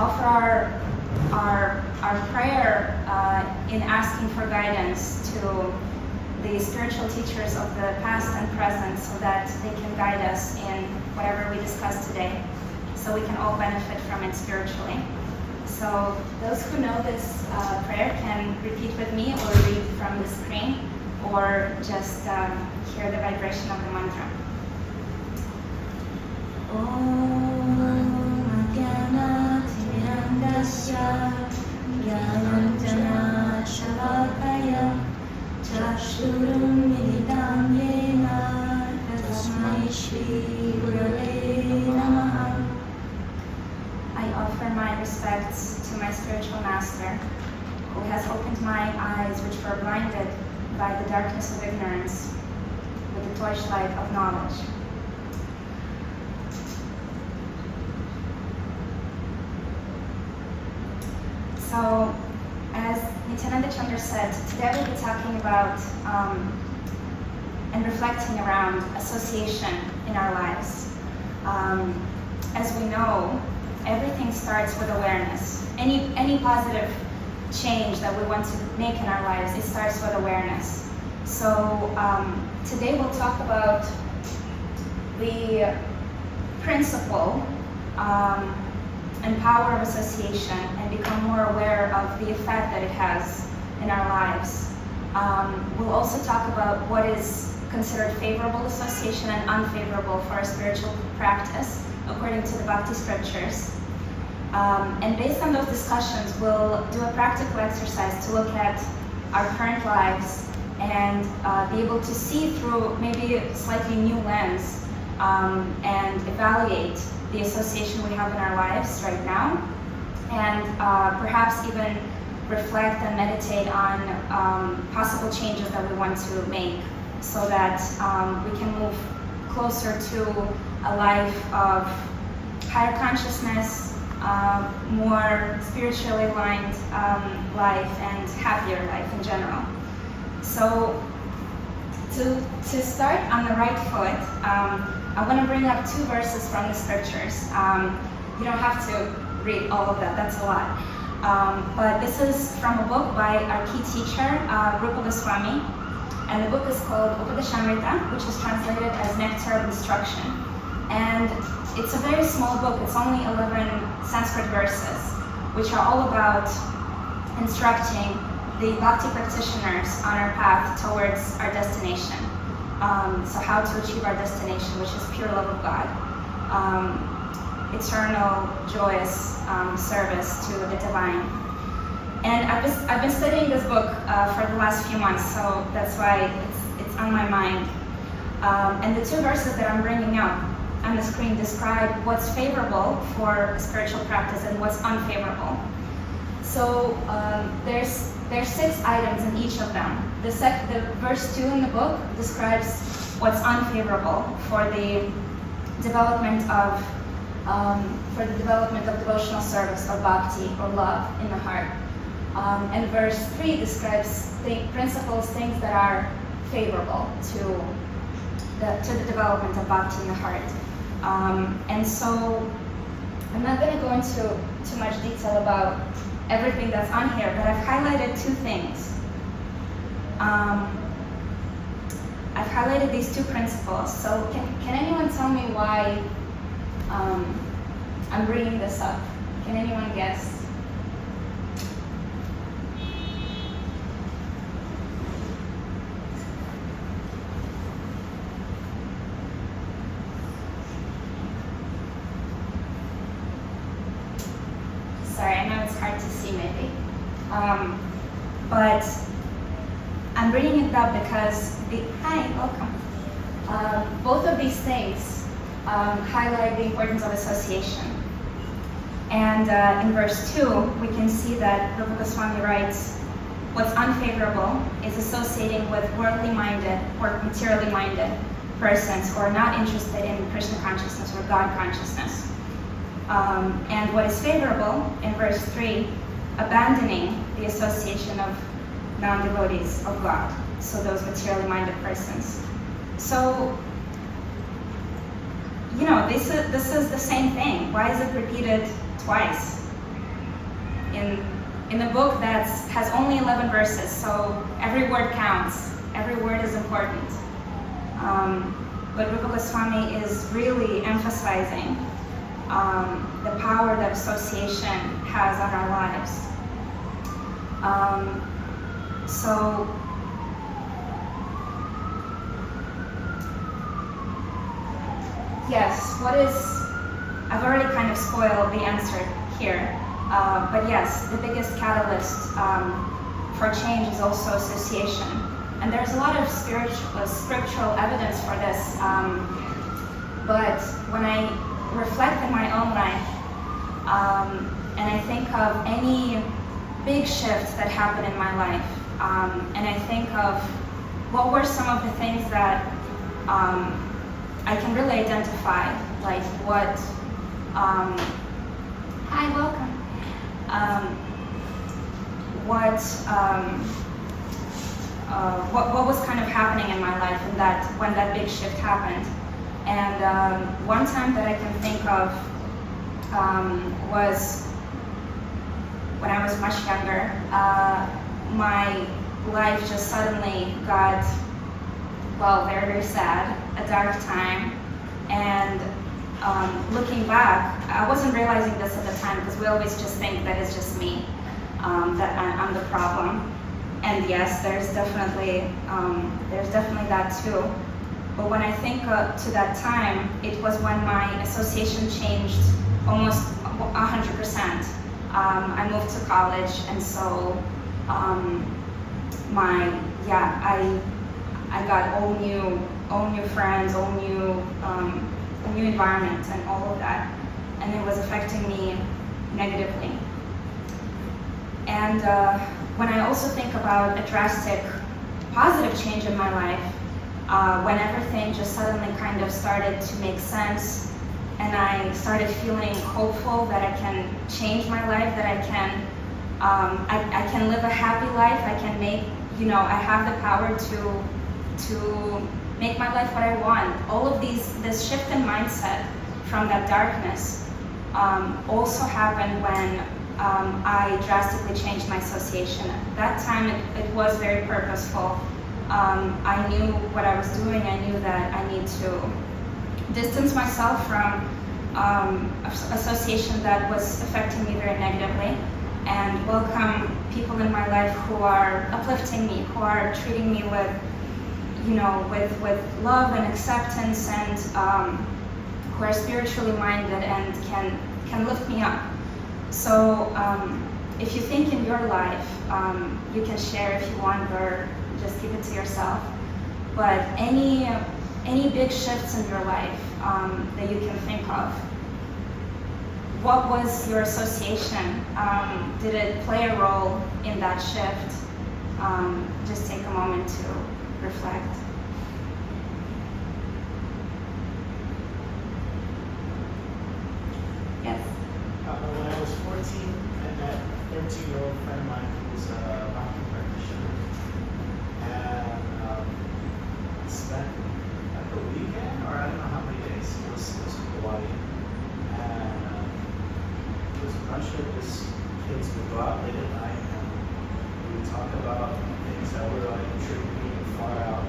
offer our prayer in asking for guidance to the spiritual teachers of the past and present so that they can guide us in whatever we discuss today, so we can all benefit from it spiritually. So those who know this prayer can repeat with me or read from the screen or just hear the vibration of the mantra. Om Jnana-Timirandasya Jnananjana Shalakaya Chakshurun Militam Yena Tasmai Shri Gurave Namaha. I offer my respects to my spiritual master, who has opened my eyes which were blinded by the darkness of ignorance with the torchlight of knowledge. So, as Nityananda Chandra said, today we'll be talking about and reflecting around association in our lives. As we know, everything starts with awareness. Any positive change that we want to make in our lives, it starts with awareness. So today we'll talk about the principle and power of association and become more aware of the effect that it has in our lives. We'll also talk about what is considered favorable association and unfavorable for our spiritual practice according to the Bhakti scriptures. And based on those discussions, we'll do a practical exercise to look at our current lives and be able to see through maybe a slightly new lens and evaluate the association we have in our lives right now, and perhaps even reflect and meditate on possible changes that we want to make so that we can move closer to a life of higher consciousness, more spiritually aligned life, and happier life in general. So to start on the right foot, I want to bring up two verses from the scriptures. You don't have to read all of that, that's a lot. But this is from a book by our key teacher, Rupa Goswami, and the book is called Upadeshamrita, which is translated as Nectar of Instruction. And it's a very small book, it's only 11 Sanskrit verses, which are all about instructing the Bhakti practitioners on our path towards our destination. So how to achieve our destination, which is pure love of God, eternal, joyous service to the divine. And I've been studying this book for the last few months, so that's why it's on my mind. And the two verses that I'm bringing up on the screen describe what's favorable for spiritual practice and what's unfavorable. So there's 6 items in each of them. The verse 2 in the book describes what's unfavorable for the development of devotional service or bhakti or love in the heart. And verse 3 describes the principles, things that are favorable to the development of bhakti in the heart. And so I'm not going to go into too much detail about everything that's on here, but I've highlighted 2 things. I've highlighted these 2 principles. So can anyone tell me why I'm bringing this up? Can anyone guess? Sorry, I know it's hard to see maybe. But I'm bringing it up because, hi, welcome. Both of these things highlight the importance of association. And in verse 2, we can see that Rupa Goswami writes, what's unfavorable is associating with worldly minded or materially minded persons who are not interested in Krishna consciousness or God consciousness. And what is favorable, in verse 3, abandoning the association of non-devotees of God, so those materially minded persons. So, you know, this is the same thing. Why is it repeated twice? in a book that has only 11 verses, so every word counts. Every word is important. But Rupa Goswami is really emphasizing the power that association has on our lives. So yes, I've already kind of spoiled the answer here, but yes, the biggest catalyst for change is also association. And there's a lot of scriptural evidence for this, but when I reflect in my own life, and I think of any big shift that happened in my life, and I think of what were some of the things that I can really identify, like what, hi, welcome, what was kind of happening in my life when that big shift happened. And one time that I can think of was when I was much younger. My life just suddenly got, well, very, very sad, a dark time. And looking back, I wasn't realizing this at the time because we always just think that it's just me, that I'm the problem. And yes, there's definitely that too. But when I think to that time, it was when my association changed almost 100%. I moved to college, and so I got all new friends, all new environment, and all of that, and it was affecting me negatively. And when I also think about a drastic positive change in my life, when everything just suddenly kind of started to make sense, and I started feeling hopeful that I can change my life, that I can live a happy life, I can make, I have the power to make my life what I want. All of this shift in mindset from that darkness also happened when I drastically changed my association. At that time, it was very purposeful. I knew what I was doing. I knew that I need to distance myself from association that was affecting me very negatively, and welcome people in my life who are uplifting me, who are treating me with love and acceptance, and who are spiritually minded and can lift me up. So if you think in your life, you can share if you want, or just keep it to yourself. But any big shifts in your life that you can think of, what was your association? Did it play a role in that shift? Just take a moment to reflect. Yes? When I was 14, I met a 13-year-old friend of mine who was a Bhakti practitioner. And spent like a weekend, or I don't know how many days, it was Hawaii. And it was a bunch of just kids would go out late at night, and we would talk about things that were like intriguing and far out.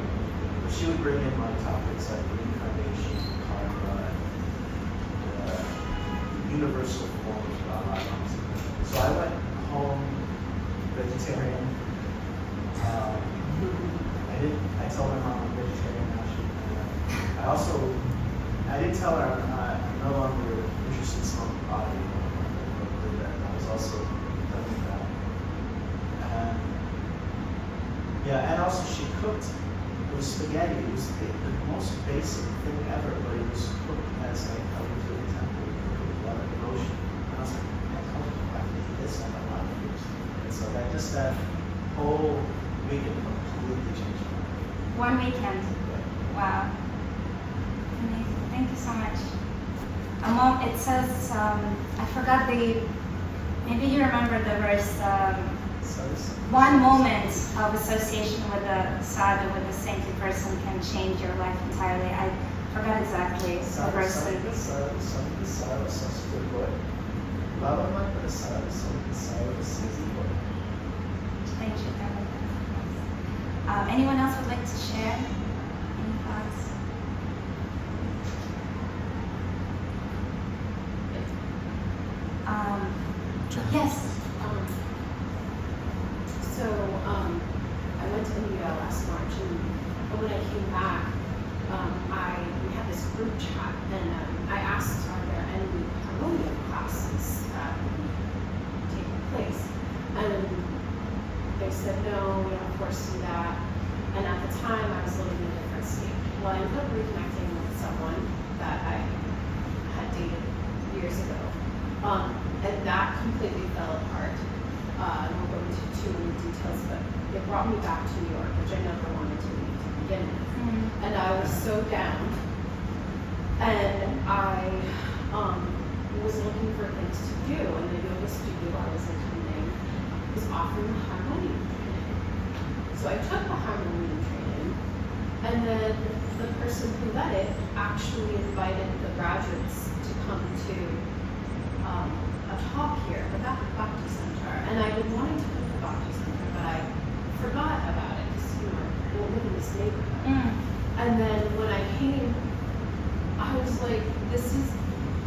But she would bring in like topics like reincarnation, karma, universal forms of our lives. So I went home vegetarian. I told my mom I'm vegetarian now. I didn't tell her I'm no longer interested in smoking pot anymore. I was also done with that. And also she cooked. It was spaghetti. It was the most basic thing ever, but it was cooked as like I went to the temple with a lot of devotion. And I was like, I can eat this on my mind. And so that whole weekend completely changed my life. One weekend. Yeah. Wow. Amazing. Thank you so much. It says, I forgot maybe you remember the verse, one moment of association with a sadhu, with a saintly person, can change your life entirely. I forgot exactly the verse. Baba Mata Sarvasiddhi. Anyone else would like to share? Any thoughts? Yes. So I went to India last March, and when I came back, we had this group chat, and I asked, are there any harmonium classes that taking place? And they said, no, we don't foresee that. And at the time, I was living in a different state. Well, I ended up reconnecting with someone that I had dated years ago. And that completely fell apart. I won't go into too many details, but it brought me back to New York, which I never wanted to leave to begin with. And I was so down. And I was looking for things to do, and the yoga studio I was attending was offering a harmonium training. So I took the harmonium training, and then the person who led it actually invited the graduates to come to a talk here at the Bhakti Center. And I've been wanting to go to the Bhakti Center, but I forgot about it because I don't live in this neighborhood. And then when I came, I was like, this is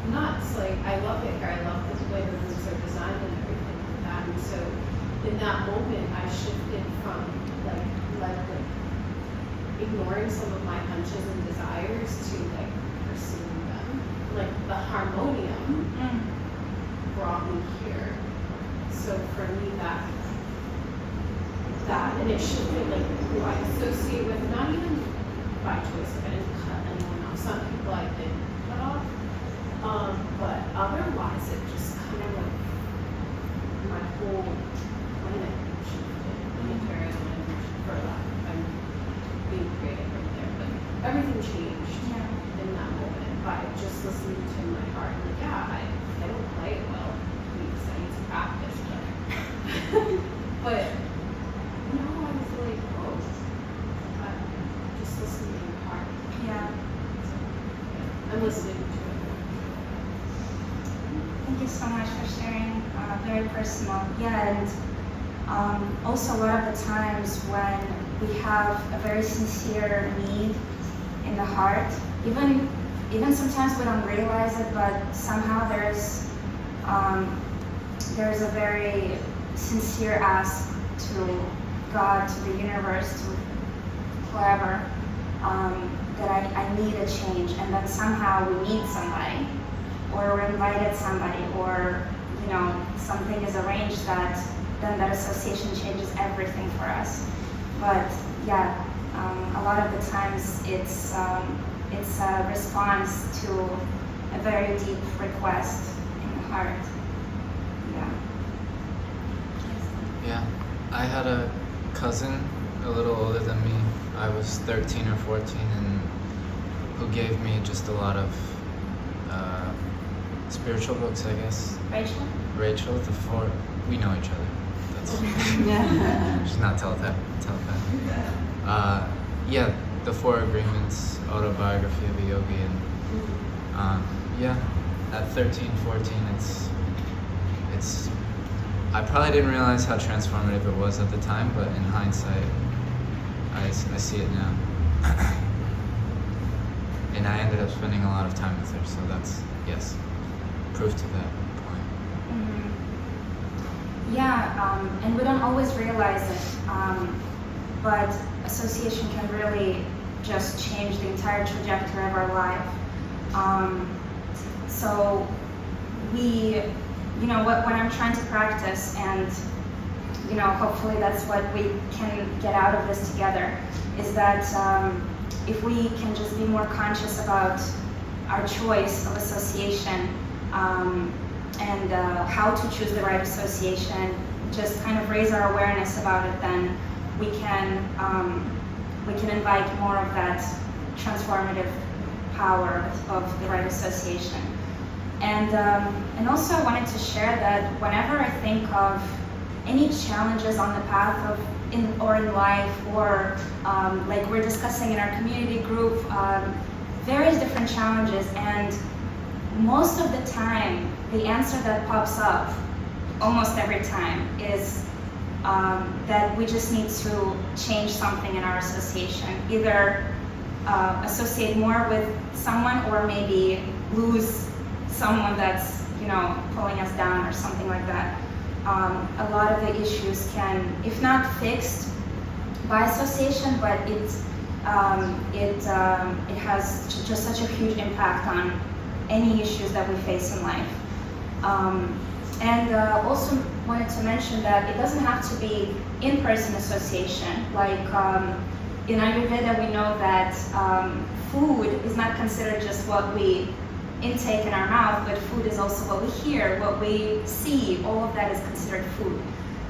nuts. Like, I love it here. I love the way the rooms are designed and everything like that. And so in that moment, I shifted from like ignoring some of my hunches and desires to like pursuing them. Like the harmonium brought me here. So for me, that and it shifted like who I associate with, not even by choice. Like I didn't cut anyone off. Some people I did cut off, but otherwise it just kind of like my whole planet shifted. Planetary for that. I'm being creative right there, but everything changed in that moment by just listening to my heart. Like, yeah, I don't play it well because I need to practice, but no, I was like, oh, just listening to your heart. Yeah. So, yeah, I'm listening to it. Thank you so much for sharing. Very personal. Yeah, and also a lot of the times when we have a very sincere need in the heart, even sometimes we don't realize it, but somehow there's a very sincere ask to God, to the universe, to whoever, that I need a change, and then somehow we meet somebody, or we're invited somebody, or something is arranged that then that association changes everything for us. But yeah, a lot of the times it's a response to a very deep request in the heart. Yeah. Yeah, I had a cousin a little older than me. I was 13 or 14, and who gave me just a lot of spiritual books, I guess. Rachel, we know each other. That's she's not telepathic. Yeah, the 4 Agreements, autobiography of a yogi, and yeah, at 13, 14, it's. I probably didn't realize how transformative it was at the time, but in hindsight, I see it now. And I ended up spending a lot of time with her, so that's, yes, proof to that point. Yeah, and we don't always realize it, but association can really just change the entire trajectory of our life. So when I'm trying to practice, and hopefully that's what we can get out of this together, is that if we can just be more conscious about our choice of association, and how to choose the right association, just kind of raise our awareness about it, then we can invite more of that transformative power of the right association. And also I wanted to share that whenever I think of any challenges on the path in life, or like we're discussing in our community group, various different challenges, and most of the time, the answer that pops up almost every time is that we just need to change something in our association. Either associate more with someone, or maybe lose someone that's, pulling us down or something like that. A lot of the issues can, if not fixed by association, but it has just such a huge impact on any issues that we face in life. And also wanted to mention that it doesn't have to be in-person association. Like in Ayurveda, we know that food is not considered just what we intake in our mouth, but food is also what we hear, what we see. All of that is considered food.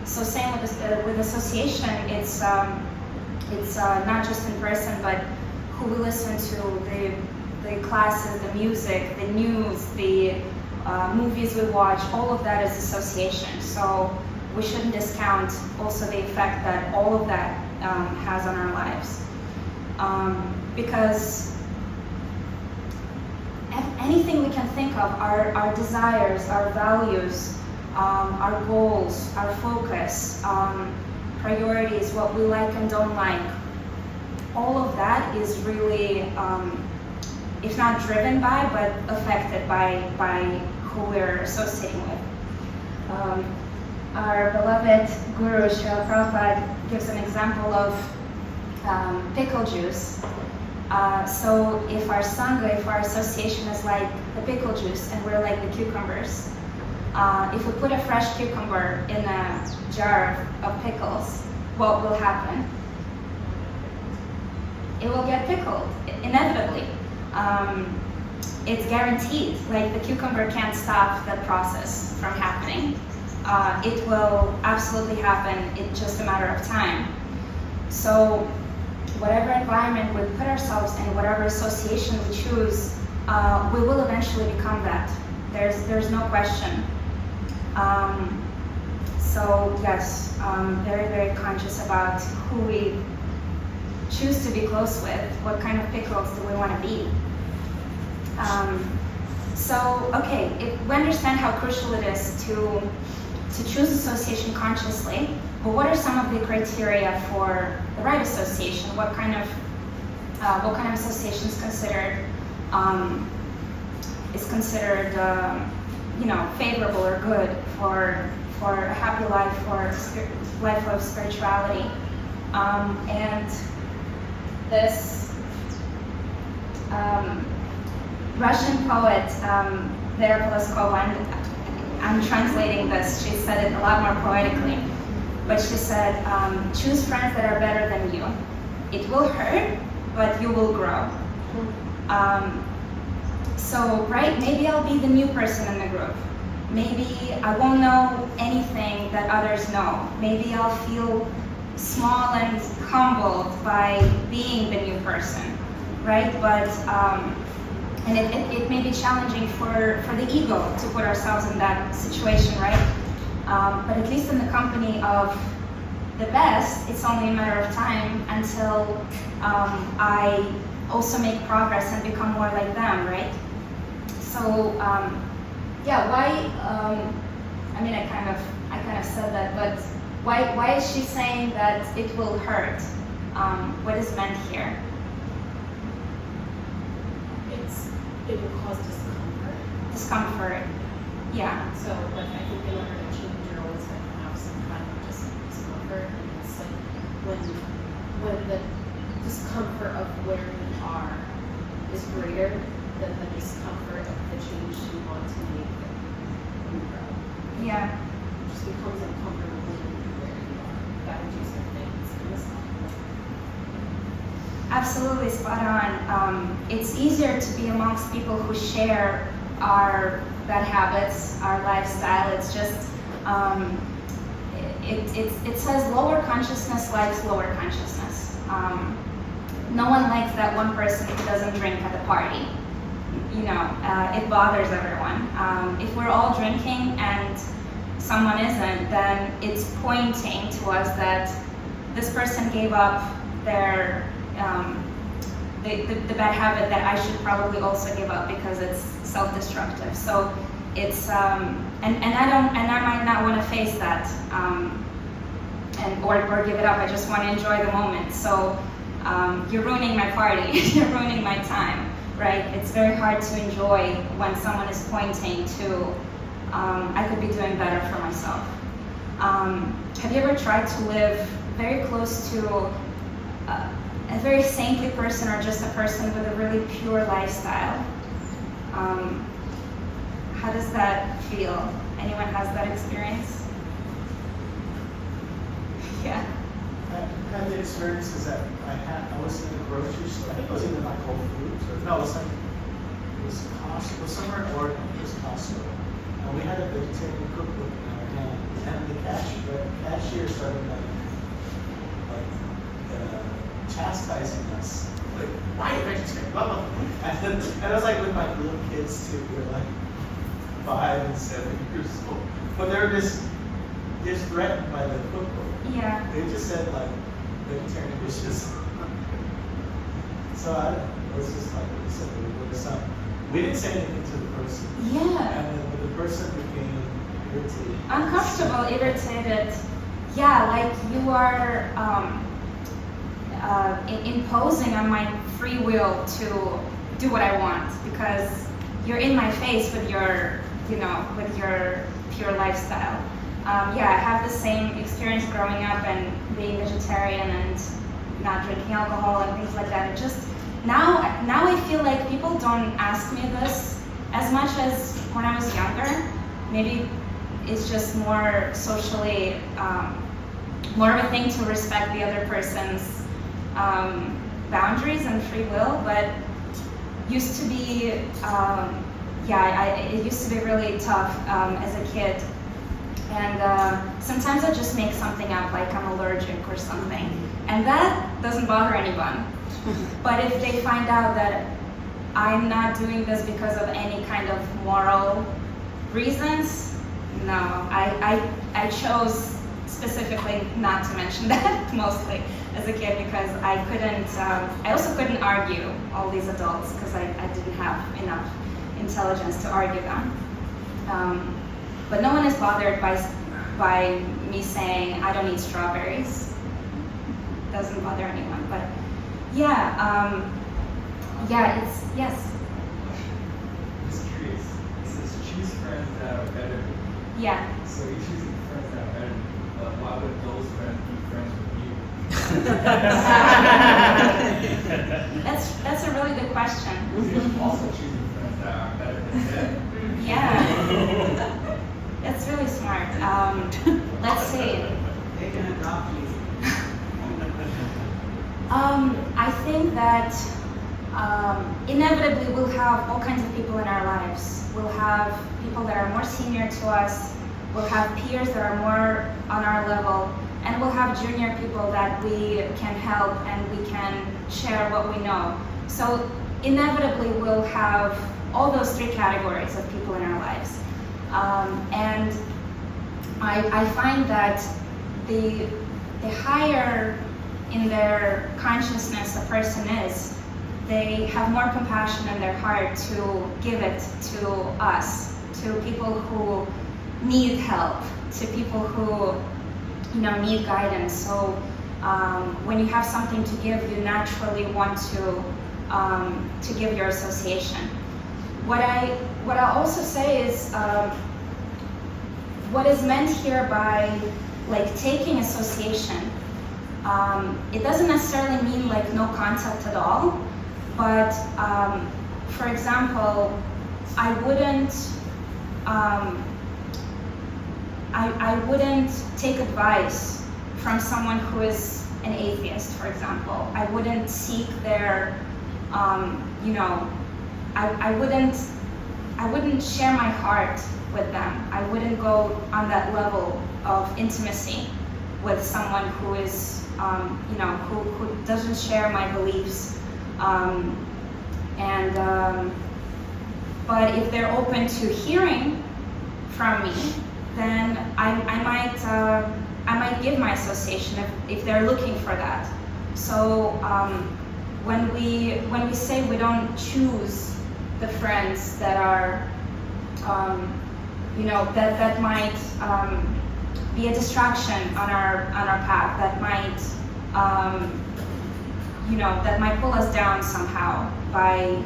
So same with association, it's not just in person, but who we listen to, the classes, the music, the news, the movies we watch, all of that is association. So we shouldn't discount also the effect that all of that has on our lives. Because anything we can think of, our desires, our values, our goals, our focus, priorities, what we like and don't like, all of that is really, if not driven by, but affected by who we're associating with. Our beloved Guru, Srila Prabhupada, gives an example of pickle juice. So if our Sanga, if our association is like the pickle juice and we're like the cucumbers, if we put a fresh cucumber in a jar of pickles, what will happen? It will get pickled, inevitably. It's guaranteed. Like, the cucumber can't stop that process from happening. It will absolutely happen. It's just a matter of time. So whatever environment we put ourselves in, whatever association we choose, we will eventually become that. There's no question. So yes, very, very conscious about who we choose to be close with. What kind of pickles do we want to be? So, okay, we understand how crucial it is to choose association consciously, but what are some of the criteria for the right association? What kind of association is considered favorable or good for a happy life, for life of spirituality? And this Russian poet, Vera Poloskova, I'm translating this, she said it a lot more poetically, but she said, choose friends that are better than you. It will hurt, but you will grow. So, right, maybe I'll be the new person in the group. Maybe I won't know anything that others know. Maybe I'll feel small and humbled by being the new person, right? But and it may be challenging for the ego to put ourselves in that situation, right? But at least in the company of the best, it's only a matter of time until I also make progress and become more like them, right? So yeah, why? I mean, I kind of said that, but why is she saying that it will hurt? What is meant here? It will cause discomfort. Discomfort, yeah. So, like, I think in order to change, you're always going to have some kind of discomfort. And it's like when the discomfort of where you are is greater than the discomfort of the change you want to make when you grow. Yeah. It just becomes uncomfortable when you're where you are. You gotta do some things in this life. Absolutely spot on. It's easier to be amongst people who share our bad habits, our lifestyle. It's just, it says lower consciousness likes lower consciousness. No one likes that one person who doesn't drink at the party. It bothers everyone. If we're all drinking and someone isn't, then it's pointing to us that this person gave up their the bad habit that I should probably also give up because it's self-destructive. So it's and I might not want to face that or give it up. I just want to enjoy the moment. So you're ruining my party. You're ruining my time, right? It's very hard to enjoy when someone is pointing to I could be doing better for myself. Have you ever tried to live very close to a very saintly person or just a person with a really pure lifestyle? How does that feel? Anyone has that experience? Yeah. I had the experiences that I was in the grocery store. I think it was either like Whole Foods or no, it was Costco. It was somewhere in Oregon. It was Costco. And we had a vegetarian cookbook in our hand. And the cashier started chastising us. Like, why are you vegetarian? Blah, blah, blah. And I was like with my little kids too. They're like 5 and 7 years old. But they're just threatened by the cookbook. Yeah. They just said like vegetarian dishes. So it was just like we said, there was some. We didn't say anything to the person. Yeah. And then the person became irritated. Uncomfortable, irritated. Yeah, like you are imposing on my free will to do what I want because you're in my face with your, with your pure lifestyle. Yeah, I have the same experience growing up and being vegetarian and not drinking alcohol and things like that. It just now I feel like people don't ask me this as much as when I was younger. Maybe it's just more socially more of a thing to respect the other person's boundaries and free will, but used to be it used to be really tough as a kid. And sometimes I just make something up, like I'm allergic or something. And that doesn't bother anyone. But if they find out that I'm not doing this because of any kind of moral reasons, no. I chose specifically not to mention that mostly as a kid because I couldn't, I also couldn't argue all these adults because I didn't have enough intelligence to argue them. But no one is bothered by me saying I don't eat strawberries. Doesn't bother anyone. But yeah, it's yes. Just curious. It says choose friends that are better. Yeah. So you're choosing friends that are better. Why would those friends be friends with you? That's a really good question. You're also choosing friends that are better than them. Yeah. That's really smart. Let's see. They can adopt you. I think that inevitably we'll have all kinds of people in our lives. We'll have people that are more senior to us. We'll have peers that are more on our level. And we'll have junior people that we can help and we can share what we know. So inevitably we'll have all those three categories of people in our lives. And I find that the higher in their consciousness a person is, they have more compassion in their heart to give it to us, to people who need help, to people who need guidance. So when you have something to give, you naturally want to give your association. What I also say is what is meant here by like taking association. It doesn't necessarily mean like no contact at all, but for example, I wouldn't take advice from someone who is an atheist, for example. I wouldn't seek their, I wouldn't share my heart with them. I wouldn't go on that level of intimacy with someone who is, who doesn't share my beliefs. But if they're open to hearing from me, then I might give my association if they're looking for that. So when we say we don't choose the friends that are, that might be a distraction on our path, that might, that might pull us down somehow by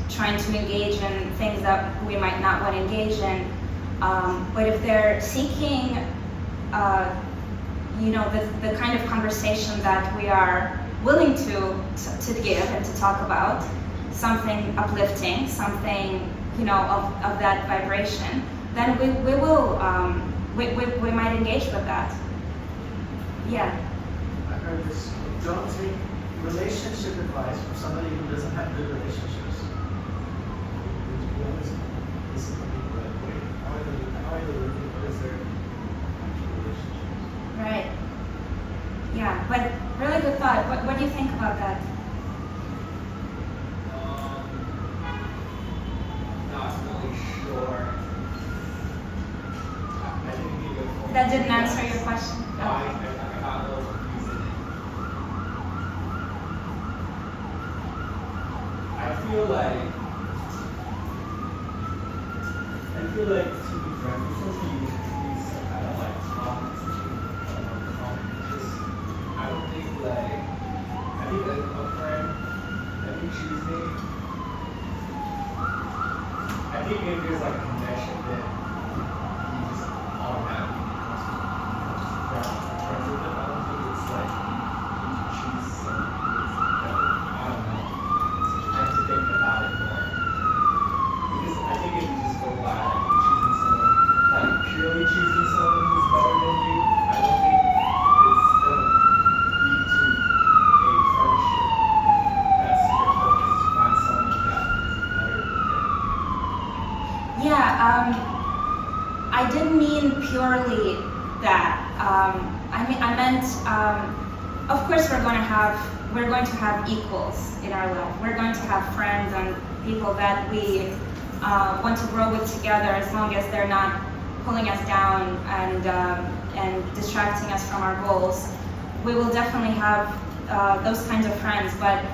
trying to engage in things that we might not want to engage in. But if they're seeking, the kind of conversation that we are willing to give and to talk about, something uplifting, something of that vibration, then we will we might engage with that. Yeah. I heard this. Don't take relationship advice from somebody who doesn't have good relationships. We always listen to people like, wait, how are they living? What is their actual relationship? Right. Yeah, but really good thought. What do you think about that? Not really sure. I didn't give it full. That didn't answer your question. No, I got a little confused in it. I feel like to be friends with somebody, you need some kind of like common interest. I don't think like, I think like a friend that you choose me, I think if there's like a connection, then you just automatically become friends with them. I don't think it's like you choose somebody who's better. I don't know. I have to think about it more. Because I think if you just go by like choosing someone, like purely choosing someone who's better than you, I don't think it's gonna lead to a friendship. That's your purpose, to find someone that is better than you. Yeah, I didn't mean purely that. I meant, of course we're going to have equals in our life. We're going to have friends and people that we want to grow with together, as long as they're not pulling us down and distracting us from our goals. We will definitely have those kinds of friends, but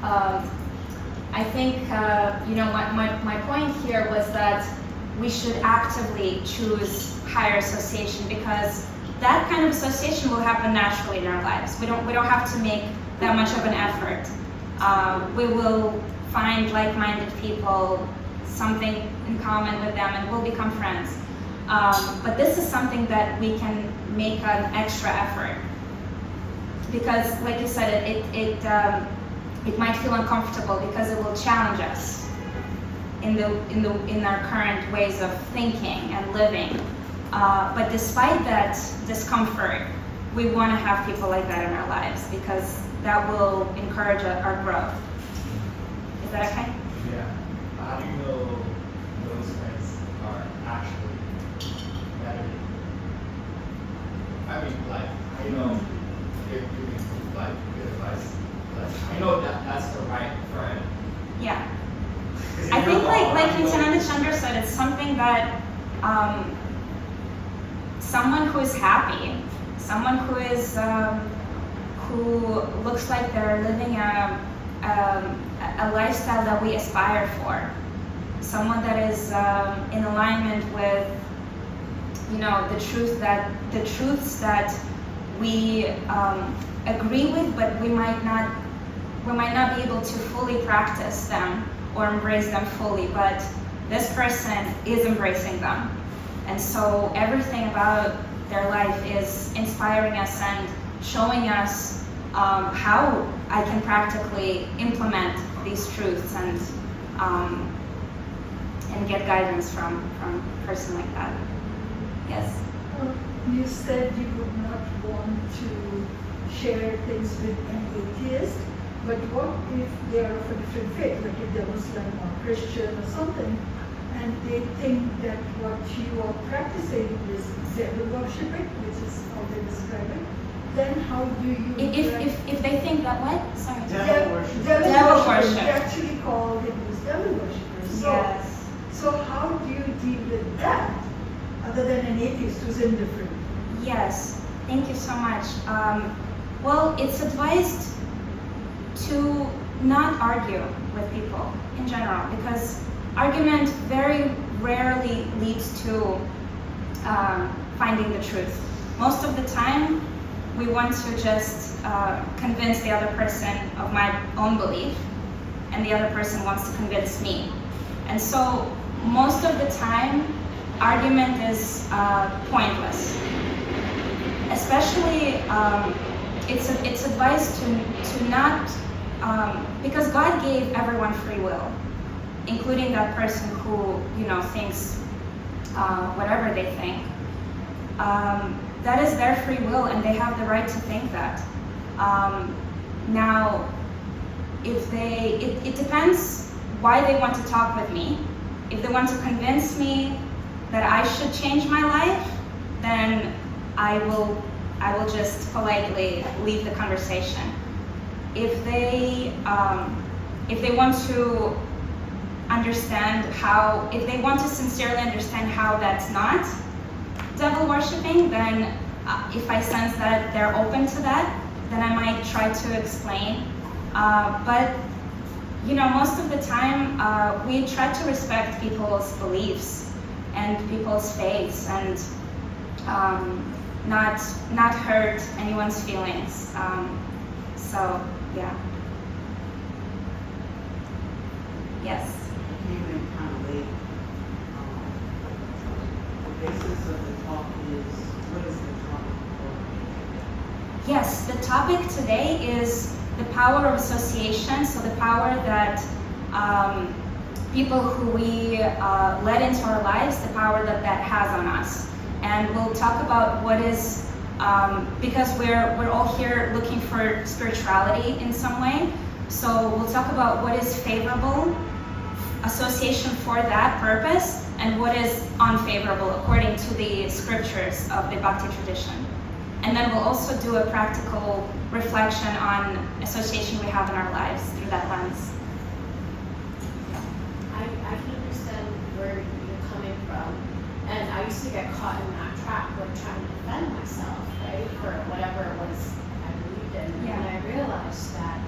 I think my point here was that we should actively choose higher association, because that kind of association will happen naturally in our lives. We don't have to make that much of an effort. We will find like-minded people, something in common with them, and we'll become friends. But this is something that we can make an extra effort, because, like you said, it might feel uncomfortable because it will challenge us in our current ways of thinking and living. But despite that discomfort, we want to have people like that in our lives, because that will encourage our growth. Is that okay? Yeah. How do you know those friends are actually better than you? I mean, like, how do you know they're giving like good advice? Like, I know that's the right friend. Yeah. I think like Nityananda Chandra said, it's something that someone who is happy, someone who is who looks like they're living a lifestyle that we aspire for, someone that is in alignment with the truths that we agree with, but we might not be able to fully practice them or embrace them fully, but this person is embracing them. And so everything about their life is inspiring us and showing us how I can practically implement these truths and get guidance from a person like that. Yes? You said you would not want to share things with an atheist, but what if they are of a different faith, like if they're Muslim or Christian or something, and they think that what you are practicing is devil worshipping, which is how they describe it, then how do you... If they think that what? Sorry. Devil worship. Devil worship. They actually call Hindus devil worshippers. So, Yes. so how do you deal with that, other than an atheist who's indifferent? Yes, thank you so much. Well, it's advised to not argue with people in general, because argument very rarely leads to finding the truth. Most of the time, we want to just convince the other person of my own belief, and the other person wants to convince me. And so, most of the time, argument is pointless. Especially, it's advice to not, because God gave everyone free will, including that person who, thinks whatever they think. That is their free will, and they have the right to think that. Now, it depends why they want to talk with me. If they want to convince me that I should change my life, then I will just politely leave the conversation. If they want to understand if they want to sincerely understand how that's not devil worshipping, then if I sense that they're open to that, then I might try to explain. But most of the time, we try to respect people's beliefs and people's faiths, and not hurt anyone's feelings. So yeah. Yes. I came in kind of late. The basis of the talk is, what is the topic for? Yes, the topic today is the power of association. So the power that people who we let into our lives, the power that has on us. And we'll talk about what is, because we're all here looking for spirituality in some way. So we'll talk about what is favorable association for that purpose, and what is unfavorable according to the scriptures of the Bhakti tradition. And then we'll also do a practical reflection on association we have in our lives through that lens. I can understand where you're coming from, and I used to get caught in that trap, like trying to defend myself, right, for whatever it was I believed in. Yeah. And I realized that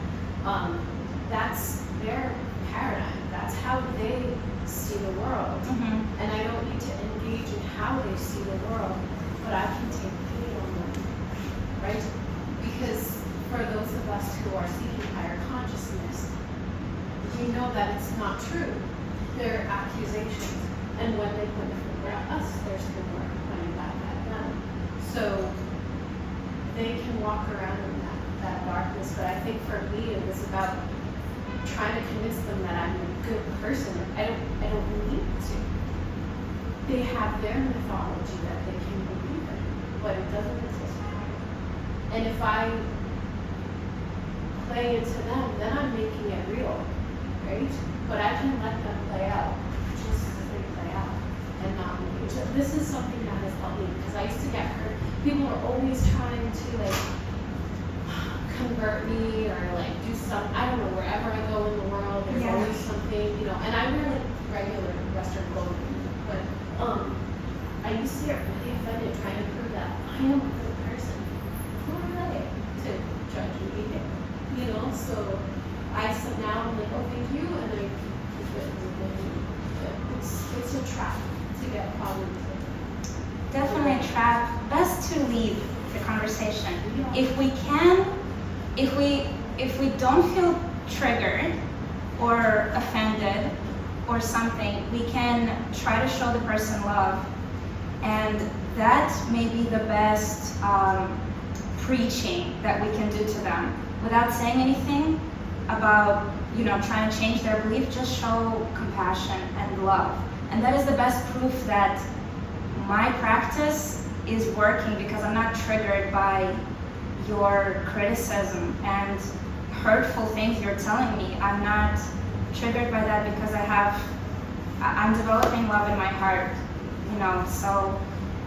that's their paradigm. That's how they see the world. Mm-hmm. And I don't need to engage in how they see the world, but I can take pity on them, right? Because for those of us who are seeking higher consciousness, you know that it's not true. They're accusations. And when they point the finger at us, there's the word pointing back at them. So they can walk around in that darkness. But I think for me, it was about trying to convince them that I'm a good person. I don't need to. They have their mythology that they can believe in, but it doesn't exist. And if I play into them, then I'm making it real, right? But I can let them play out just as they play out, and not me. This is something that has helped me, because I used to get hurt. People are always trying to convert me or do some, I don't know, wherever I go in the world, there's always something, and I wear regular Western clothing, but I used to get really offended trying to prove that I am a good person. Who are they to judge me? So now I'm like, oh, thank you, and I keep it moving. It's a trap to get caught into. Definitely a trap. Best to leave the conversation. Yeah. If we can, if we don't feel triggered or offended or something, we can try to show the person love, and that may be the best preaching that we can do to them without saying anything about trying to change their belief. Just show compassion and love, and that is the best proof that my practice is working, because I'm not triggered by your criticism and hurtful things you're telling me. I'm not triggered by that because I'm developing love in my heart, so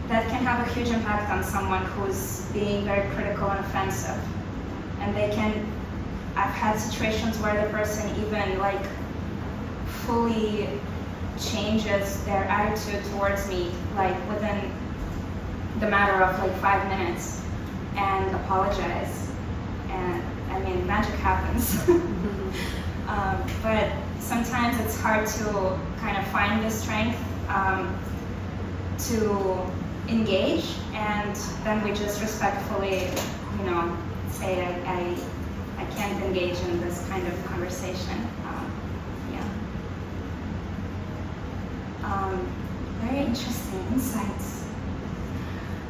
that can have a huge impact on someone who's being very critical and offensive. And I've had situations where the person even fully changes their attitude towards me, within the matter of 5 minutes, and apologize. And I mean, magic happens. But sometimes it's hard to kind of find the strength to engage, and then we just respectfully, say I can't engage in this kind of conversation. Very interesting insights.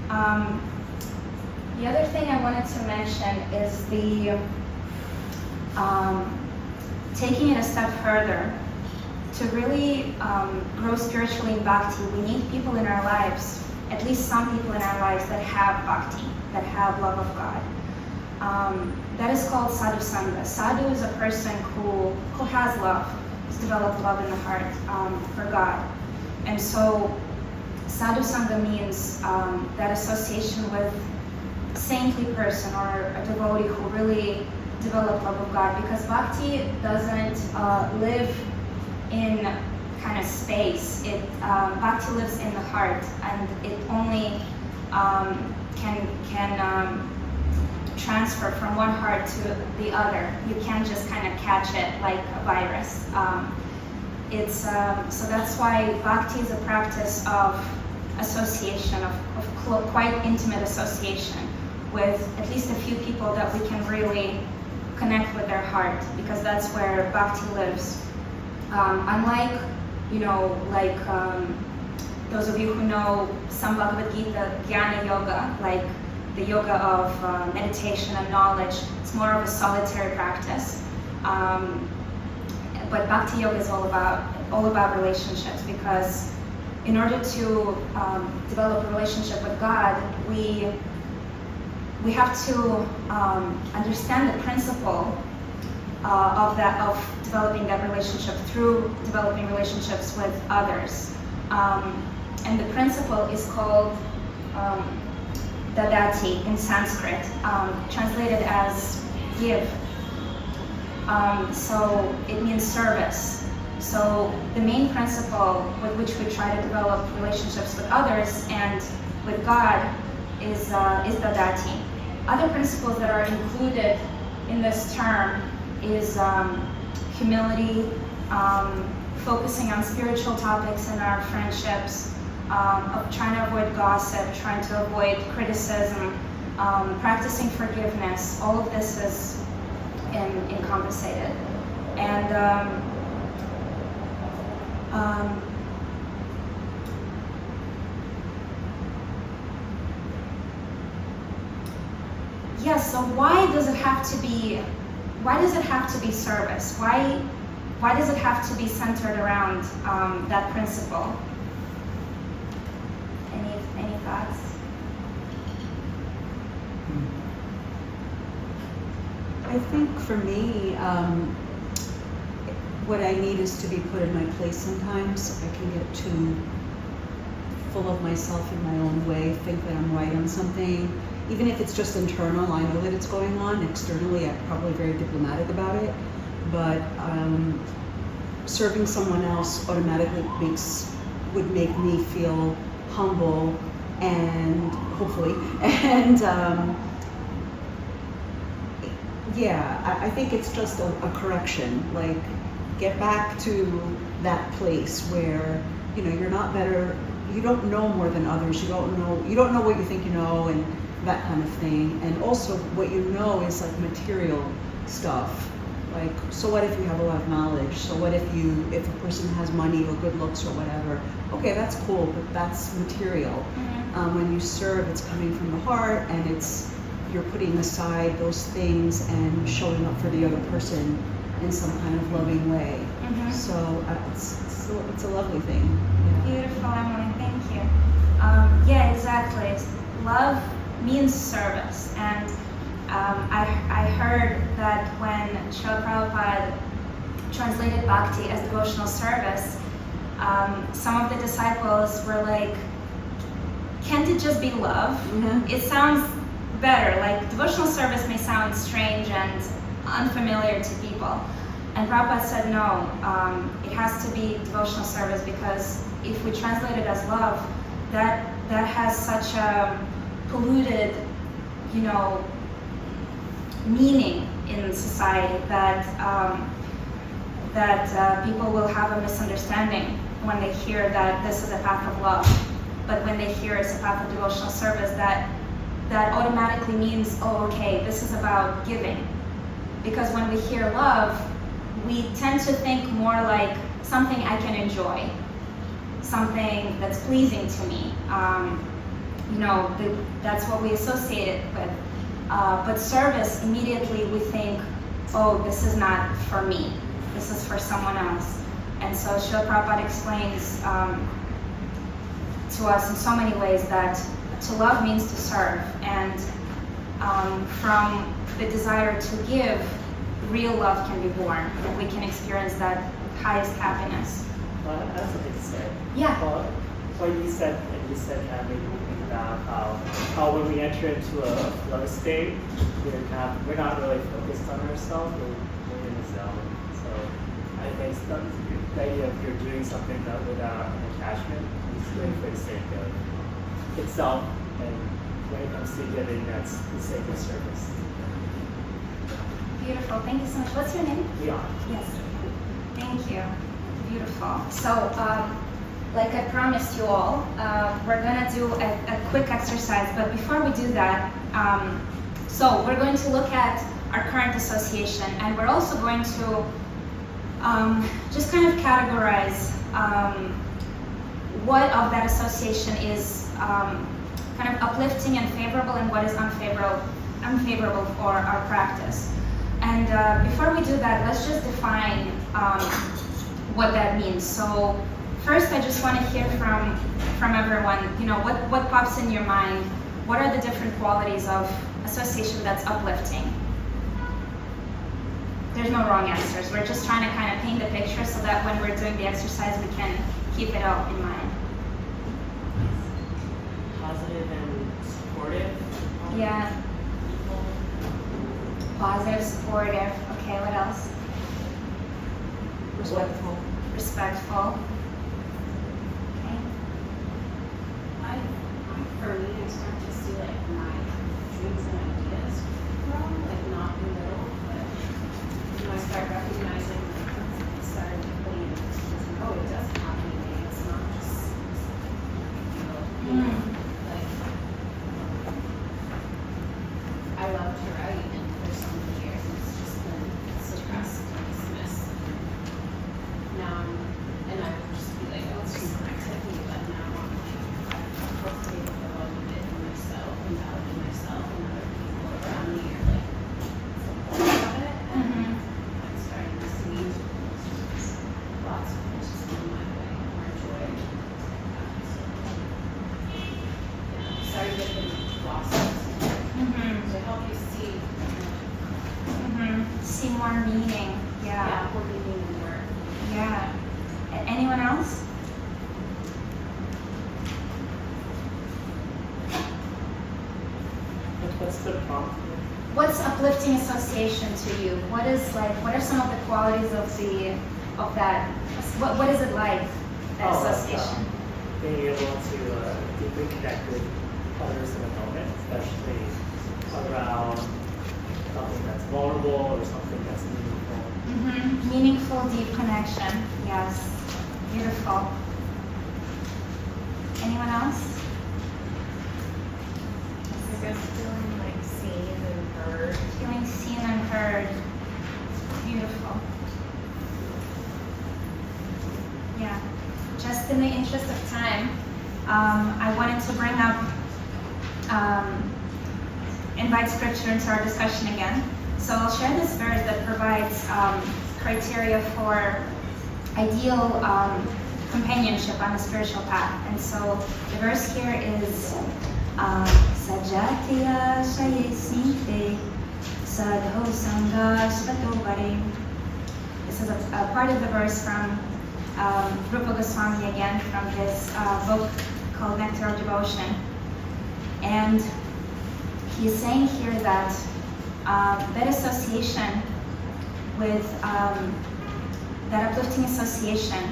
The other thing I wanted to mention is the taking it a step further. To really grow spiritually in Bhakti, we need people in our lives, at least some people in our lives that have Bhakti, that have love of God. That is called sadhu Sanga. Sadhu is a person who has love, who's developed love in the heart for God. And so sadhu Sanga means that association with a saintly person or a devotee who really developed love of God, because Bhakti doesn't live in kind of space. Bhakti lives in the heart, and it only can transfer from one heart to the other. You can't just kind of catch it like a virus. So that's why Bhakti is a practice of association, of quite intimate association with at least a few people that we can really connect with their heart, because that's where Bhakti lives. Unlike, those of you who know some Bhagavad Gita, Jnana Yoga, like the yoga of meditation and knowledge, it's more of a solitary practice. But Bhakti Yoga is all about relationships, because in order to develop a relationship with God, we have to understand the principle of developing that relationship through developing relationships with others. And the principle is called dadati in Sanskrit, translated as give. So it means service. So the main principle with which we try to develop relationships with others and with God is dadati. Other principles that are included in this term is humility, focusing on spiritual topics in our friendships, of trying to avoid gossip, trying to avoid criticism, practicing forgiveness. All of this is encompassed. And yes, so why does it have to be service? Why does it have to be centered around that principle? Any thoughts? I think for me, what I need is to be put in my place sometimes. I can get too full of myself in my own way, think that I'm right on something. Even if it's just internal, I know that it's going on. Externally, I'm probably very diplomatic about it. But serving someone else automatically would make me feel humble, and hopefully, and I think it's just a correction. Like, get back to that place where you're not better. You don't know more than others. You don't know what you think you know, and that kind of thing. And also, what you know is like material stuff. Like, so what if you have a lot of knowledge? So what if a person has money or good looks or whatever? Okay, that's cool, but that's material. Mm-hmm. When you serve, it's coming from the heart, and you're putting aside those things and showing up for the other person in some kind of loving way. Mm-hmm. So it's a lovely thing. Yeah. Beautiful, Emily. Thank you. Yeah, exactly. Love means service, and I heard that when Srila Prabhupada translated Bhakti as devotional service, some of the disciples were like, can't it just be love? Mm-hmm. It sounds better. Like, devotional service may sound strange and unfamiliar to people. And Prabhupada said, no, it has to be devotional service, because if we translate it as love, that has such a polluted, meaning in society that people will have a misunderstanding when they hear that this is a path of love, but when they hear it's a path of devotional service, that automatically means, oh, okay, this is about giving. Because when we hear love, we tend to think more like something I can enjoy, something that's pleasing to me. That's what we associate it with. But service, immediately we think, oh, this is not for me. This is for someone else. And so Srila Prabhupada explains to us in so many ways that to love means to serve. And from the desire to give, real love can be born. And we can experience that highest happiness. Well, that's something to say. Yeah. Well, what you said kind of made me think about how when we enter into a flow state, we're not really focused on ourselves, we're in the zone. So I think the idea of you're doing something that without an attachment is really for the sake of itself, and when it comes to giving, that's the sake of service. Beautiful. Thank you so much. What's your name? Leon. Yes. Thank you. Beautiful. So, like I promised you all, we're going to do a quick exercise. But before we do that, so we're going to look at our current association, and we're also going to just kind of categorize what of that association is kind of uplifting and favorable, and what is unfavorable for our practice. And before we do that, let's just define what that means. So first, I just want to hear from everyone, what pops in your mind? What are the different qualities of association that's uplifting? There's no wrong answers. We're just trying to kind of paint the picture so that when we're doing the exercise, we can keep it all in mind. Positive and supportive. Yeah. Positive, supportive. Okay, what else? Respectful. Respectful. Okay. For me, I start to see like my dreams and ideas grow, like not in the middle, but I start recognizing, starting to put in, oh, it does have meaning. It's not just, like, I love to write, and for so many years it's just been suppressed and dismissed. Now, and I would just be like, oh, it's just an activity, but now I'm like, cultivating the love of it in myself, and valuing myself, and other people around me are like, supportive of it, and I'm starting to see lots of things just come my way, more joy, and things like that. So, yeah, starting to get losses to help you see, See more meaning. Yeah. what meaning in work. Yeah. Anyone else? What's the prompt? What's uplifting association to you? What are some of the qualities of that? What is it like, that association? Being able to deeply connect with others in the moment, especially around something that's vulnerable or something that's meaningful. Meaningful, deep connection. Yes. Beautiful. Anyone else? I guess feeling like seen and heard. Feeling seen and heard. Beautiful. Yeah. Just in the interest of time, I wanted to bring up, invite scripture into our discussion again. So I'll share this verse that provides criteria for ideal companionship on the spiritual path. And so the verse here is Sajatiya Shayesnite Sadho Sanga Svatobare. This is a part of the verse from Rupa Goswami again, from his book called Nectar of Devotion. And he is saying here that that association with that uplifting association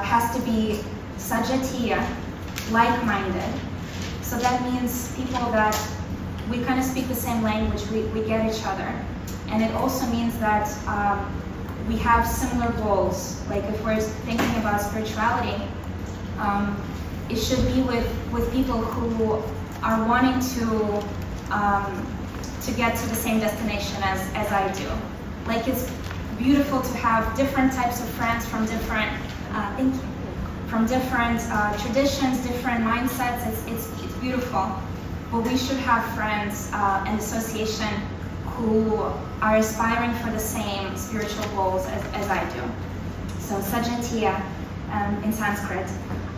has to be sajatiya, like-minded. So that means people that we kind of speak the same language, we get each other. And it also means that we have similar goals. Like if we're thinking about spirituality, it should be with people who are wanting to get to the same destination as I do. Like it's beautiful to have different types of friends from different, from different traditions, different mindsets. It's beautiful. But we should have friends and association who are aspiring for the same spiritual goals as I do. So sajatiya in Sanskrit.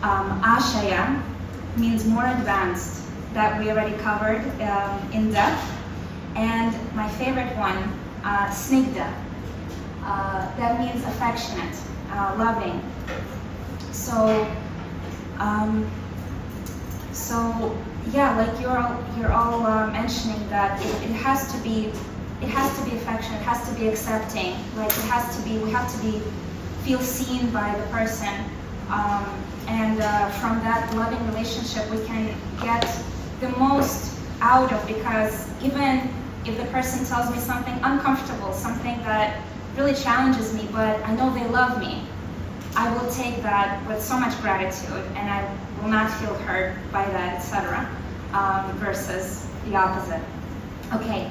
Ashaya means more advanced, that we already covered in depth. And my favorite one, snigdha. That means affectionate, loving. So yeah, like you're all mentioning that it has to be affectionate, it has to be accepting. Like it has to be, we have to feel seen by the person, and from that loving relationship we can get the most out of, because even if the person tells me something uncomfortable, something that really challenges me, but I know they love me, I will take that with so much gratitude, and I will not feel hurt by that, etc. Versus the opposite. Okay,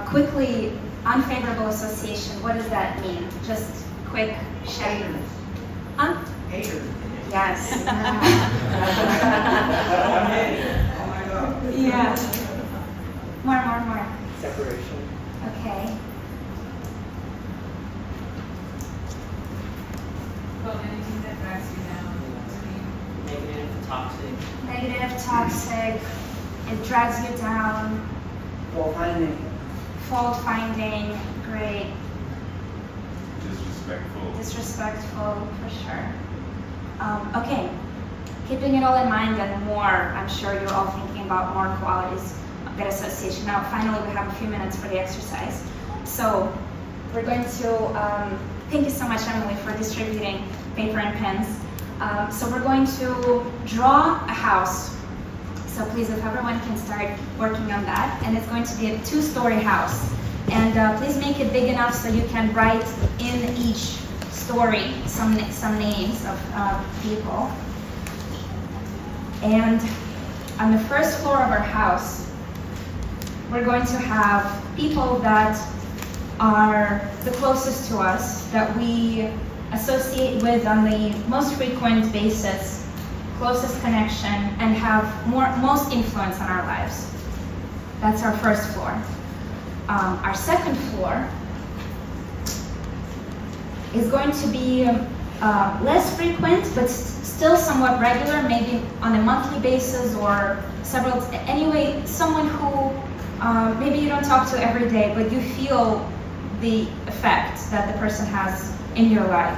quickly, unfavorable association, what does that mean? Just quick share. Haters. Yes. Oh my God. Yeah. More. Separation. Okay. Well, anything that drags you down. Negative, toxic. Negative, toxic, it drags you down. Fault finding, great. Disrespectful, for sure. Okay, keeping it all in mind and more, I'm sure you're all thinking about more qualities of that association. Now, finally, we have a few minutes for the exercise. So, we're going to, thank you so much, Emily, for distributing paper and pens. So we're going to draw a house. So please, if everyone can start working on that. And it's going to be a 2-story house. And please make it big enough so you can write in each story some names of people. And on the first floor of our house, we're going to have people that are the closest to us, that we associate with on the most frequent basis, closest connection, and have most influence on our lives. That's our first floor. Our second floor is going to be less frequent, but still somewhat regular, maybe on a monthly basis or several. Anyway, someone who maybe you don't talk to every day, but you feel the effect that the person has in your life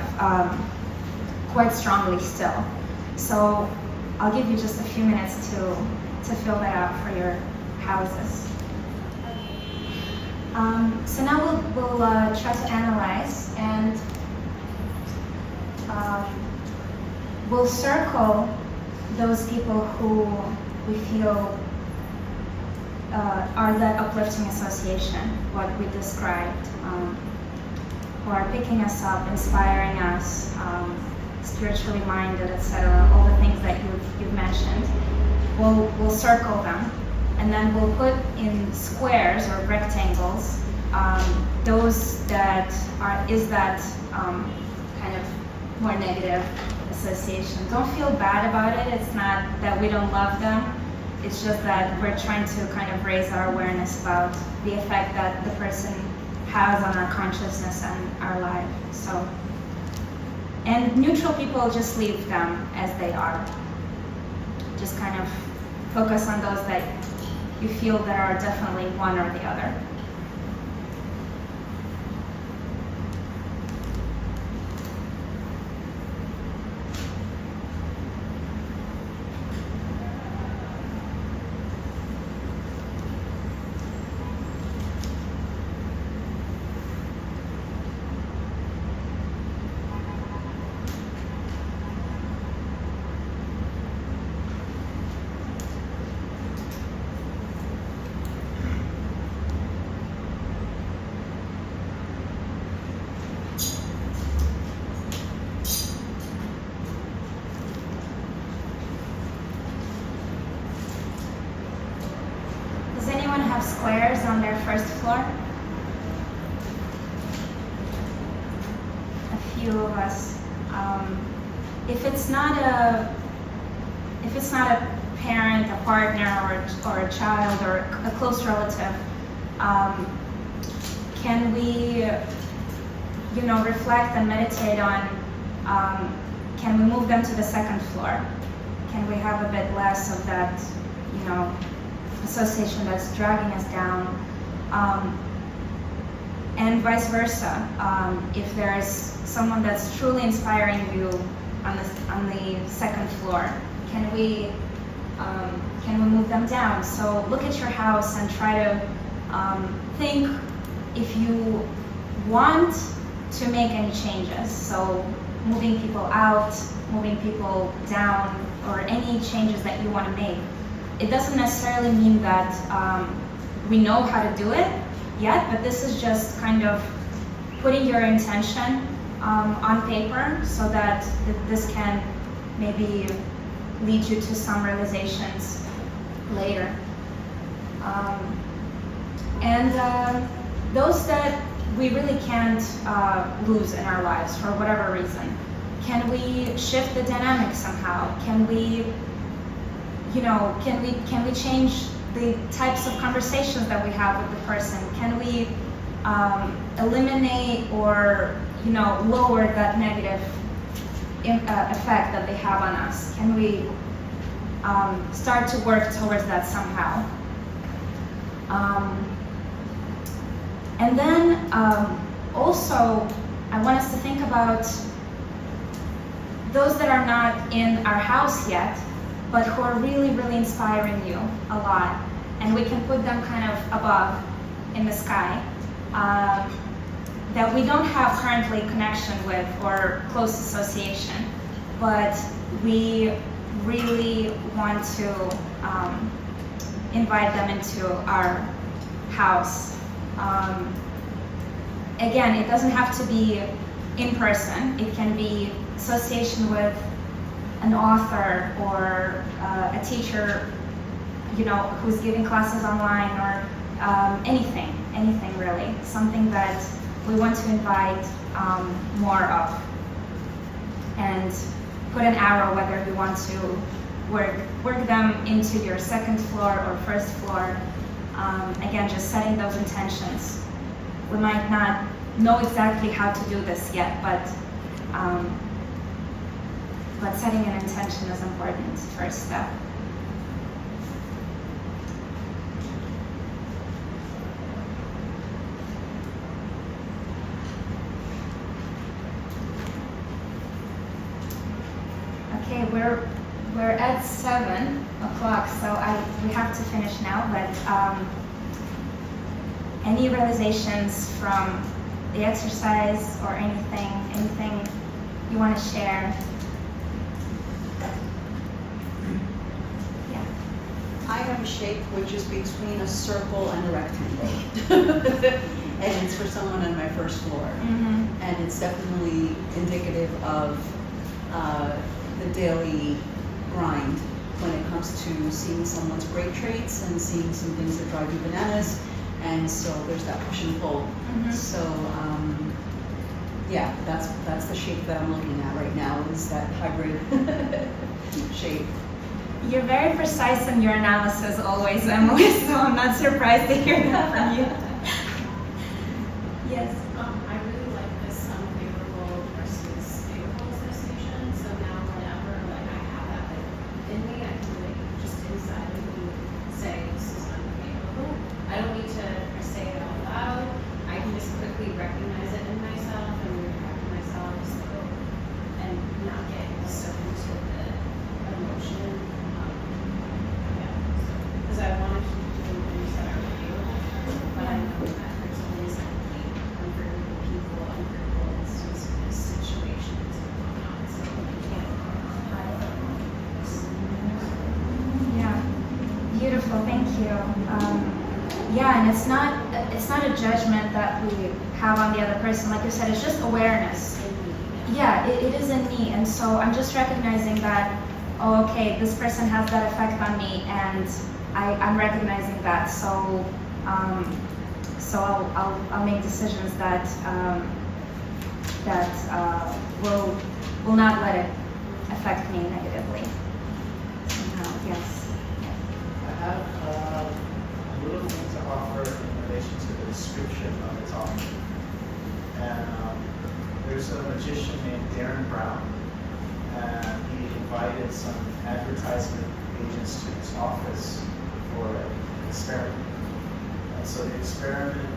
quite strongly still. So I'll give you just a few minutes to fill that out for your houses. So now we'll try to analyze, and we'll circle those people who we feel are that uplifting association, what we described, who are picking us up, inspiring us, spiritually minded, etc. All the things that you've mentioned. We'll circle them, and then we'll put in squares or rectangles those that is that kind of more negative association. Don't feel bad about it. It's not that we don't love them. It's just that we're trying to kind of raise our awareness about the effect that the person has on our consciousness and our life. So, and neutral people, just leave them as they are. Just kind of focus on those that you feel that are definitely one or the other. stairs on their first floor? A few of us. If it's not a parent, a partner, or a child, or a close relative, can we, reflect and meditate on, can we move them to the second floor? Can we have a bit less of that, association that's dragging us down? And vice versa. If there's someone that's truly inspiring you on the second floor, can we move them down? So look at your house and try to think if you want to make any changes. So moving people out, moving people down, or any changes that you want to make. It doesn't necessarily mean that we know how to do it yet, but this is just kind of putting your intention on paper so that this can maybe lead you to some realizations later. And those that we really can't lose in our lives for whatever reason, can we shift the dynamic somehow? Can we change the types of conversations that we have with the person? Can we eliminate or lower that negative effect that they have on us? Can we start to work towards that somehow? And then also, I want us to think about those that are not in our house yet, but who are really, really inspiring you a lot. And we can put them kind of above in the sky, that we don't have currently connection with or close association, but we really want to invite them into our house. Again, it doesn't have to be in person. It can be association with an author or a teacher, who's giving classes online, or anything really. Something that we want to invite more of. And put an arrow whether you want to work them into your second floor or first floor. Again, just setting those intentions. We might not know exactly how to do this yet, but setting an intention is important, first step. Okay, we're at 7 o'clock, so we have to finish now, but any realizations from the exercise or anything you want to share? Yeah. I have a shape which is between a circle and a rectangle. And it's for someone on my first floor. Mm-hmm. And it's definitely indicative of the daily grind when it comes to seeing someone's great traits and seeing some things that drive you bananas. And so there's that push and pull. Mm-hmm. So yeah, that's the shape that I'm looking at right now, is that hybrid shape. You're very precise in your analysis always, Emily, so I'm not surprised to hear that from you. Yes. I really like this unfavorable versus favorable association. So now whenever I have that in me, I can just inside of me say this is unfavorable. I don't need to say it out loud. I can just quickly recognize it in myself and retract myself, and not get so into the emotion. Because I want to keep doing things that are favorable, but I know that there's always unfavorable people, unfavorable situations and whatnot, so I can't hide them. Yeah. Beautiful. Thank you. Yeah, and it's not a judgment that we have on the other person. Like you said, it's just awareness. Yeah, it is in me, and so I'm just recognizing that. Oh, okay, this person has that effect on me, and I'm recognizing that. So So I'll make decisions that will not let it affect me negatively. Somehow, yes. I have a little thing to offer in relation to the description of the talk. And there's a magician named Darren Brown, and he invited some advertisement agents to his office for an experiment. And so the experiment,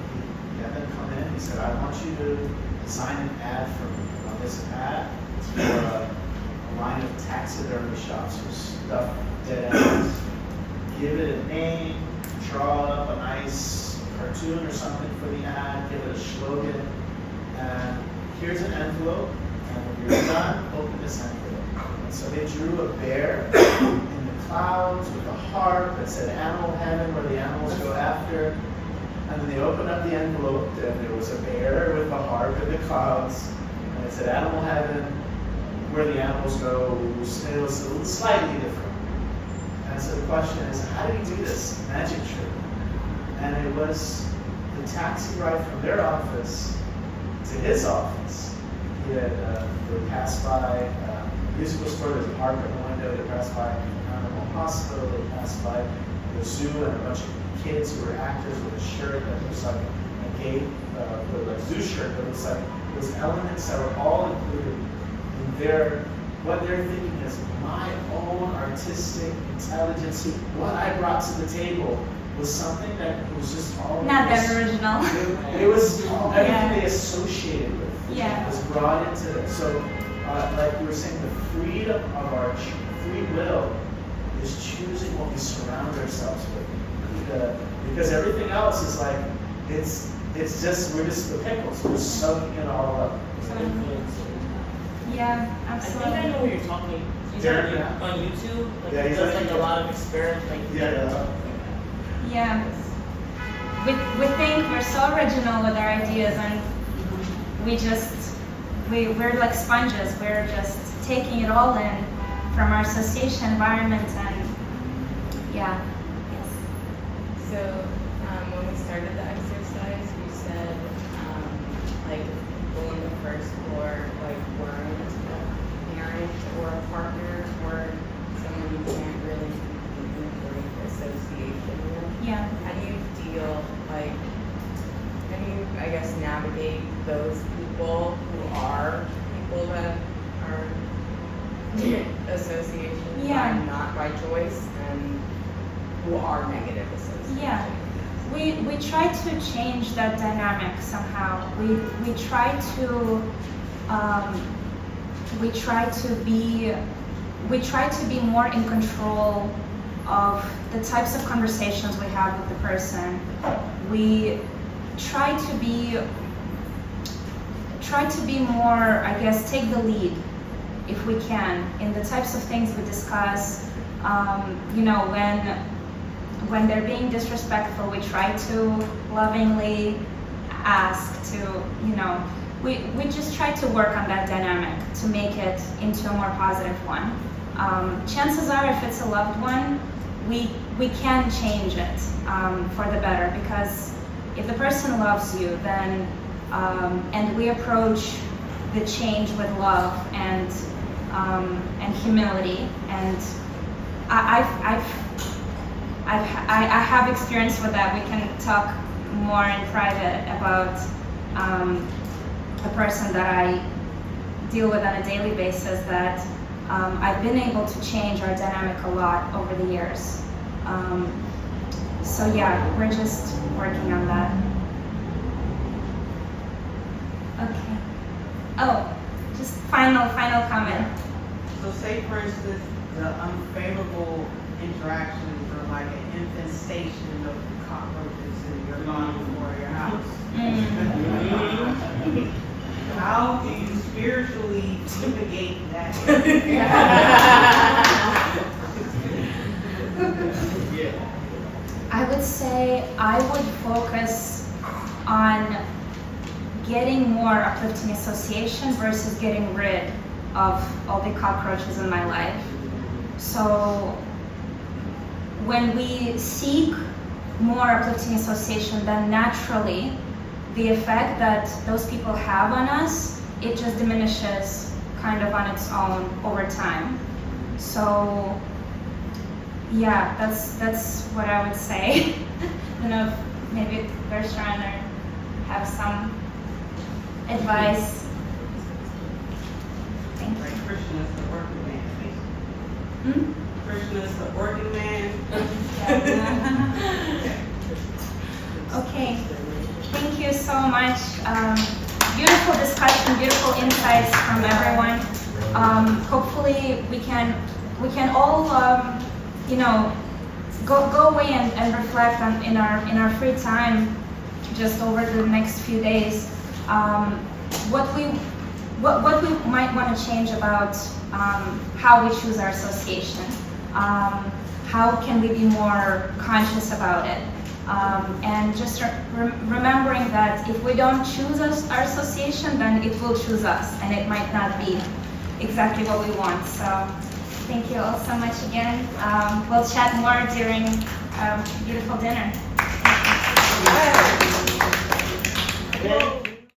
he had them come in, he said, I want you to design an ad for me. Now this ad is for a line of taxidermy shops who stuff dead animals. Give it a name, draw up a nice cartoon or something for the ad, give it a slogan, and here's an envelope, and when you're done, open this envelope. And so they drew a bear in the clouds with a heart that said animal heaven, where the animals go after. And then they opened up the envelope, and there was a bear with a heart in the clouds, and it said animal heaven, where the animals go. It was slightly different. And so the question is, how did he do this magic trick? And it was the taxi ride from their office to his office. He had, they passed by a musical store, there's a harp in the window, they passed by an animal hospital, they passed by the zoo and a bunch of kids who were actors with a shirt that looks like a gay, with a zoo shirt that looks like those elements that were all included in their, what they're thinking is my own artistic intelligence, what I brought to the table was something that was just all Not that original. It was everything they associated with. Yeah. Was brought into it. So, like we were saying, the freedom of our free will is choosing what we surround ourselves with. Because everything else is like, it's just, we're just the pickles. We're soaking it all up. Yeah, I absolutely. think I know what you're talking. He's Darren, like, yeah. on YouTube. Like Yeah, he he's does on like a YouTube. lot of experiments. Like Yeah. We think we're so original with our ideas, and we're like sponges. We're just taking it all in from our association environment, and yeah. Yes. So when we started the exercise, you said like people on the first floor like weren't a parent or a partner or someone you can't really break association with. Yeah. How do you deal like? How do you, I guess, navigate those people who are people that are associations Yeah. by not by choice and who are negative associations? Yeah. We try to change that dynamic somehow. We try to be more in control of the types of conversations we have with the person. We try to be more, I guess, take the lead if we can in the types of things we discuss. When they're being disrespectful, we try to lovingly ask to, we just try to work on that dynamic to make it into a more positive one. Chances are, if it's a loved one, we can change it for the better, because if the person loves you, then and we approach the change with love and humility, and I have experience with that. We can talk more in private about a person that I deal with on a daily basis that I've been able to change our dynamic a lot over the years. So yeah, we're just working on that. Okay. Oh, just final comment. So say for instance, the unfavorable interactions or like an infestation of cockroaches in your lawn or your house. How do you spiritually mitigate that? I would say I would focus on getting more uplifting association versus getting rid of all the cockroaches in my life. So when we seek more uplifting association, then naturally the effect that those people have on us, it just diminishes kind of on its own over time. So yeah, that's what I would say. I don't know if maybe Bertrand or have some advice. Thank you. Like Christian is the working man. Hmm? Christian is the working man. Okay, thank you so much. Beautiful discussion, beautiful insights from everyone. Hopefully we can all go away and reflect on in our free time, just over the next few days, what we might want to change about how we choose our association. How can we be more conscious about it? And just remembering that if we don't choose our association, then it will choose us, and it might not be exactly what we want. So thank you all so much again. We'll chat more during beautiful dinner. Okay.